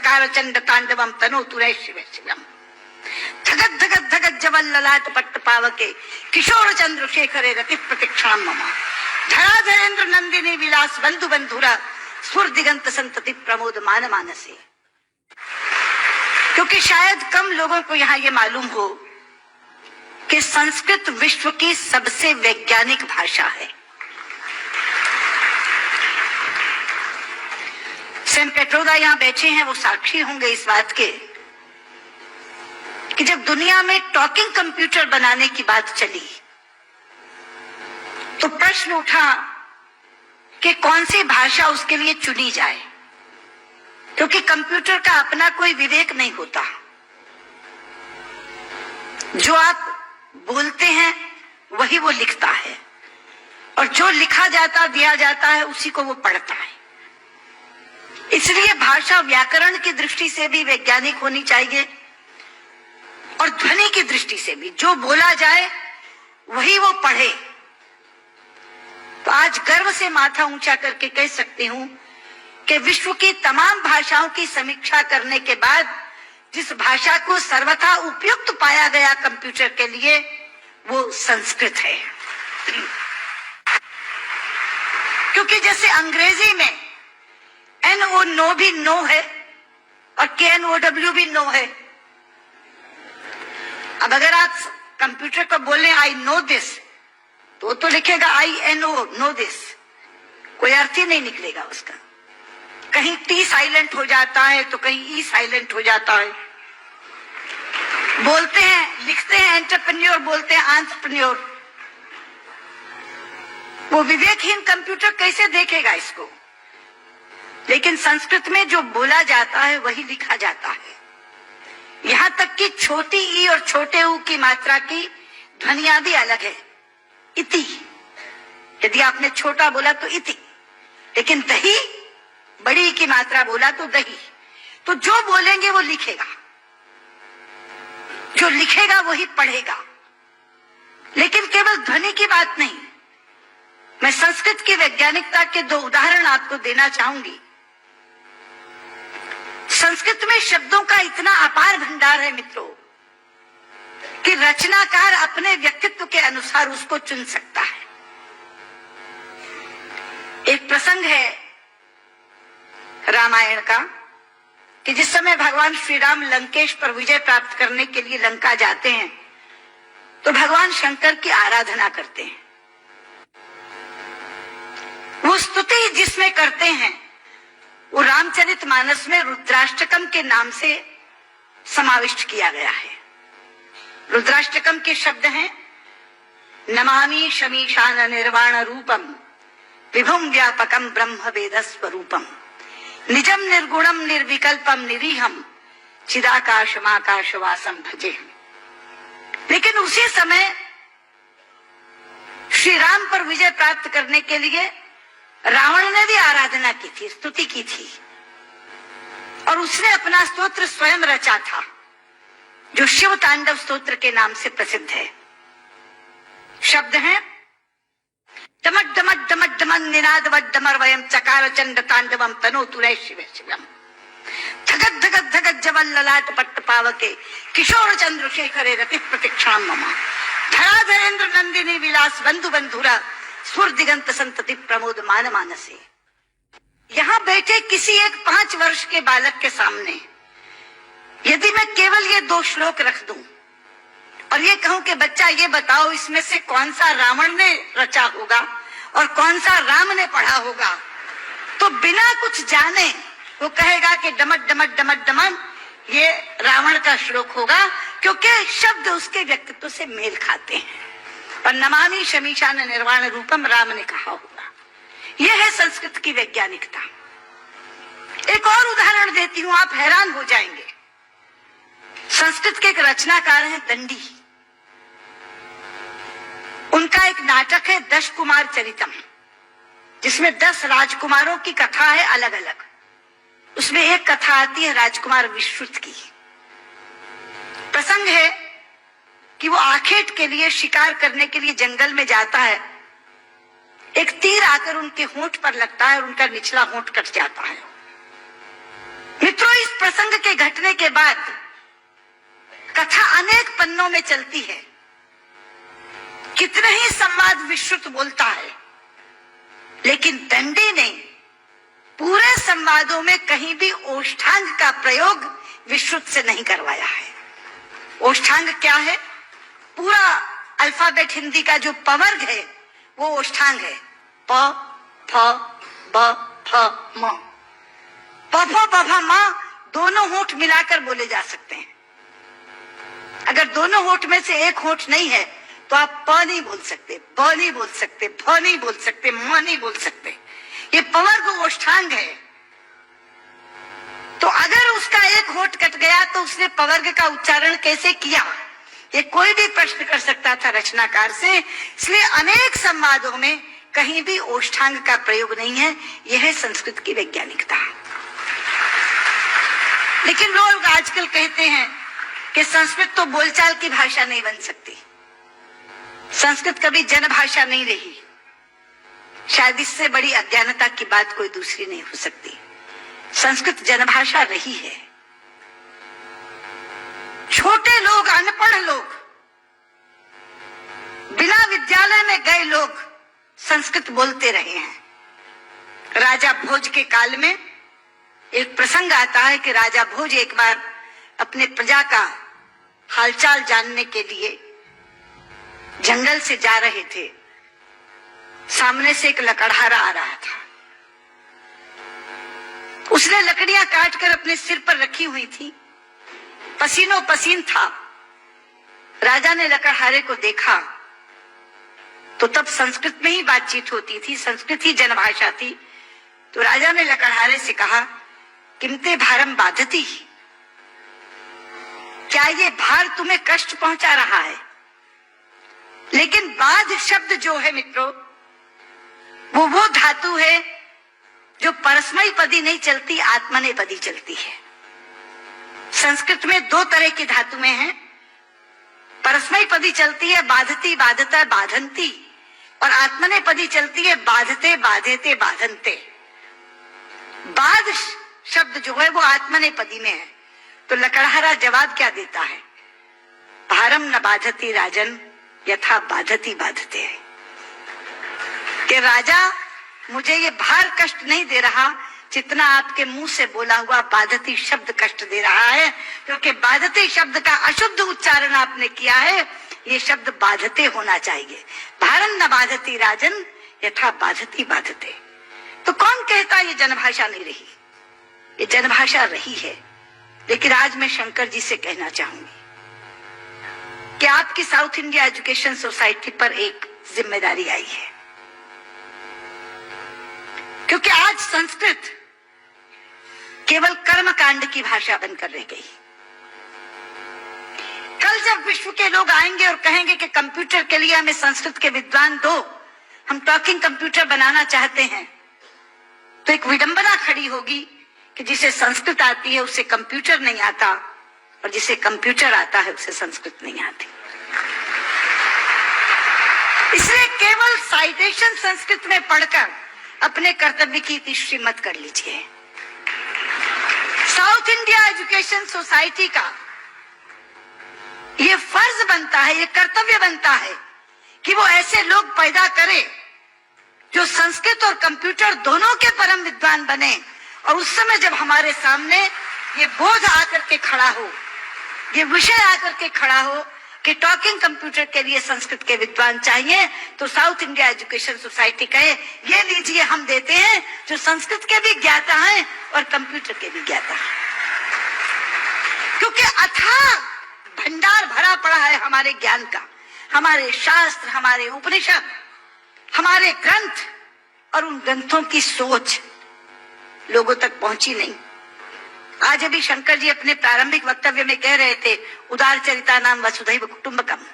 चकार चंड तांडवम तनोतु रे शिव शिवम। धगत धगत धगत जवल ललाट पट्ट पावके किशोर चंद्र शेखरे रति प्रतीक्षाम मम। धरा धरेन्द्र नंदिनी विलास बंधु बंधुरा स्फुर दिगंत संतति प्रमोद मान मानसे। क्योंकि शायद कम लोगों को यहाँ ये मालूम हो कि संस्कृत विश्व की सबसे वैज्ञानिक भाषा है। सेम पेट्रोदा यहाँ बैठे हैं, वो साक्षी होंगे इस बात के कि जब दुनिया में टॉकिंग कंप्यूटर बनाने की बात चली तो प्रश्न उठा कि कौन सी भाषा उसके लिए चुनी जाए, क्योंकि कंप्यूटर का अपना कोई विवेक नहीं होता। जो आप बोलते हैं वही वो लिखता है, और जो लिखा जाता दिया जाता है उसी को वो पढ़ता है। इसलिए भाषा व्याकरण की दृष्टि से भी वैज्ञानिक होनी चाहिए और ध्वनि की दृष्टि से भी। जो बोला जाए वही वो पढ़े। तो आज गर्व से माथा ऊंचा करके कह सकती हूं कि विश्व की तमाम भाषाओं की समीक्षा करने के बाद जिस भाषा को सर्वथा उपयुक्त पाया गया कंप्यूटर के लिए, वो संस्कृत है। क्योंकि जैसे अंग्रेजी में NO नो भी नो है और KNOW भी नो है। अब अगर आप कंप्यूटर को बोले आई नो दिस, तो लिखेगा INO नो दिस, कोई अर्थ ही नहीं निकलेगा उसका। कहीं T साइलेंट हो जाता है तो कहीं E साइलेंट हो जाता है। बोलते हैं, लिखते हैं एंटरप्रेन्योर, बोलते हैं एंटरप्रेन्योर। वो विवेकहीन कंप्यूटर कैसे देखेगा इसको? लेकिन संस्कृत में जो बोला जाता है वही लिखा जाता है। यहां तक कि छोटी ई और छोटे ऊ की मात्रा की ध्वनियां भी अलग है। इति, यदि आपने छोटा बोला तो इति, लेकिन दही बड़ी की मात्रा बोला तो दही। तो जो बोलेंगे वो लिखेगा, जो लिखेगा वही पढ़ेगा। लेकिन केवल ध्वनि की बात नहीं, मैं संस्कृत की वैज्ञानिकता के दो उदाहरण आपको देना चाहूंगी। संस्कृत में शब्दों का इतना अपार भंडार है मित्रों कि रचनाकार अपने व्यक्तित्व के अनुसार उसको चुन सकता है। एक प्रसंग है रामायण का कि जिस समय भगवान श्री राम लंकेश पर विजय प्राप्त करने के लिए लंका जाते हैं तो भगवान शंकर की आराधना करते हैं। वो स्तुति जिसमें करते हैं वो रामचरितमानस में रुद्राष्टकम के नाम से समाविष्ट किया गया है। रुद्राष्टकम के शब्द हैं, नमामि शमीशान निर्वाण रूपम विभुम व्यापकम ब्रह्म वेद स्वरूपम निजम निर्गुणम निर्विकल्पम निरीहम चिदाकाशमाकाशवासम भजे। लेकिन उसी समय श्री राम पर विजय प्राप्त करने के लिए रावण ने भी आराधना की थी, स्तुति की थी, और उसने अपना स्तोत्र स्वयं रचा था जो शिव तांडव स्तोत्र के नाम से प्रसिद्ध है। शब्द हैं, डमट डमट डमट डमन निनाद वड्डमर वयम चकार चंड तांडवम तनोतु रे शिव शिवम। धगत धगत धगत जवल ललाट पट्ट पावके किशोर चंद्र शेखरे रति प्रतीक्षाम मम। धरा धरेन्द्र नंदिनी विलास बंधु बंधुरा स्फुर दिगंत संतति प्रमोद मान मानसे। यहां बैठे किसी एक 5 वर्ष के बालक के सामने यदि मैं केवल ये 2 श्लोक रख दूं और ये कहूं कि बच्चा ये बताओ इसमें से कौन सा रावण ने रचा होगा और कौन सा राम ने पढ़ा होगा, तो बिना कुछ जाने वो कहेगा कि डमट डमट डमट डमन ये रावण का श्लोक होगा, क्योंकि शब्द उसके व्यक्तित्व से मेल खाते हैं। और नमामि शमीशान निर्वाण रूपम राम ने कहा होगा। यह है संस्कृत की वैज्ञानिकता। एक और उदाहरण देती हूं, आप हैरान हो जाएंगे। संस्कृत के एक रचनाकार हैं दंडी। उनका एक नाटक है 10 कुमार चरितम, जिसमें 10 राजकुमारों की कथा है अलग अलग। उसमें एक कथा आती है राजकुमार विश्रुत की। प्रसंग है कि वो आखेट के लिए शिकार करने के लिए जंगल में जाता है। एक तीर आकर उनके होंठ पर लगता है और उनका निचला होंठ कट जाता है। मित्रों, इस प्रसंग घटने के बाद कथा अनेक पन्नों में चलती है, कितने ही संवाद विश्रुत बोलता है, लेकिन दंडी ने पूरे संवादों में कहीं भी ओष्ठांग का प्रयोग विश्रुत से नहीं करवाया है। ओष्ठांग क्या है? पूरा अल्फाबेट हिंदी का जो पवर्ग है वो ओष्ठांग है। प फ ब फ म। प फ ब फ म दोनों होंठ मिलाकर बोले जा सकते हैं। अगर दोनों होंठ में से एक होंठ नहीं है तो आप प नहीं बोल सकते, ब नहीं बोल सकते, फ नहीं बोल सकते, म नहीं बोल सकते। ये पवर्ग ओष्ठांग है। तो अगर उसका एक होंठ कट गया तो उसने पवर्ग का उच्चारण कैसे किया, ये कोई भी प्रश्न कर सकता था रचनाकार से। इसलिए अनेक संवादों में कहीं भी ओष्ठांग का प्रयोग नहीं है। यह है संस्कृत की वैज्ञानिकता। लेकिन लोग आजकल कहते हैं कि संस्कृत तो बोलचाल की भाषा नहीं बन सकती, संस्कृत कभी जनभाषा नहीं रही। शायद इससे बड़ी अज्ञानता की बात कोई दूसरी नहीं हो सकती। संस्कृत जनभाषा रही है। छोटे लोग, अनपढ़ लोग, बिना विद्यालय में गए लोग संस्कृत बोलते रहे हैं। राजा भोज के काल में एक प्रसंग आता है कि राजा भोज एक बार अपने प्रजा का हालचाल जानने के लिए जंगल से जा रहे थे। सामने से एक लकड़हारा आ रहा था। उसने लकड़ियां काटकर अपने सिर पर रखी हुई थी, पसीनों पसीन था। राजा ने लकड़हारे को देखा तो तब संस्कृत में ही बातचीत होती थी, संस्कृत ही जनभाषा थी। तो राजा ने लकड़हारे से कहा, किमते भारम बाधती, क्या ये भार तुम्हें कष्ट पहुंचा रहा है? लेकिन बाध शब्द जो है मित्रों, वो धातु है जो परस्मयी पदी नहीं चलती, आत्मनेपदी चलती है। संस्कृत में दो तरह की धातुएं हैं। परस्मयी पदी चलती है बाधती, बाधता, बाधंती, और आत्मनेपदी चलती है बाधते, बाधेते, बाधनते। बाध शब्द जो है वो आत्मनेपदी में है। तो लकड़हारा जवाब क्या देता है? भारम न बाधती राजन यथा बाधती बाधते है, कि राजा मुझे ये भार कष्ट नहीं दे रहा जितना आपके मुंह से बोला हुआ बाधती शब्द कष्ट दे रहा है, क्योंकि बाधते शब्द का अशुद्ध उच्चारण आपने किया है। ये शब्द बाधते होना चाहिए। भारम न बाधती राजन यथा बाधती बाधते। तो कौन कहता ये जनभाषा नहीं रही? ये जनभाषा रही है। लेकिन आज मैं शंकर जी से कहना चाहूंगी कि आपकी साउथ इंडिया एजुकेशन सोसाइटी पर एक जिम्मेदारी आई है, क्योंकि आज संस्कृत केवल कर्मकांड की भाषा बनकर रह गई। कल जब विश्व के लोग आएंगे और कहेंगे कि कंप्यूटर के लिए हमें संस्कृत के विद्वान दो, हम टॉकिंग कंप्यूटर बनाना चाहते हैं, तो एक विडंबना खड़ी होगी कि जिसे संस्कृत आती है उसे कंप्यूटर नहीं आता, और जिसे कंप्यूटर आता है उसे संस्कृत नहीं आती। इसलिए केवल साइटेशन संस्कृत में पढ़कर अपने कर्तव्य की तीसरी मत कर लीजिए। साउथ इंडिया एजुकेशन सोसाइटी का ये फर्ज बनता है, ये कर्तव्य बनता है कि वो ऐसे लोग पैदा करे जो संस्कृत और कंप्यूटर दोनों के परम विद्वान बने। और उस समय जब हमारे सामने ये बोझ आकर के खड़ा हो, ये विषय आकर के खड़ा हो कि टॉकिंग कंप्यूटर के लिए संस्कृत के विद्वान चाहिए, तो साउथ इंडिया एजुकेशन सोसाइटी कहे ये लीजिए, हम देते हैं जो संस्कृत के भी ज्ञाता हैं और कंप्यूटर के भी ज्ञाता हैं। क्योंकि अथाह भंडार भरा पड़ा है हमारे ज्ञान का, हमारे शास्त्र, हमारे उपनिषद, हमारे ग्रंथ, और उन ग्रंथों की सोच लोगों तक पहुंची नहीं। आज अभी शंकर जी अपने प्रारंभिक वक्तव्य में कह रहे थे, उदार चरिता नाम वसुधैव कुटुंबकम।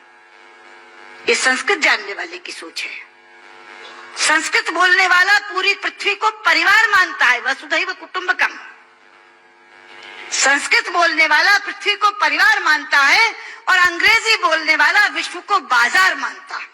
ये संस्कृत जानने वाले की सोच है। संस्कृत बोलने वाला पूरी पृथ्वी को परिवार मानता है, वसुधैव कुटुंबकम। संस्कृत बोलने वाला पृथ्वी को परिवार मानता है और अंग्रेजी बोलने वाला विश्व को बाजार मानता है।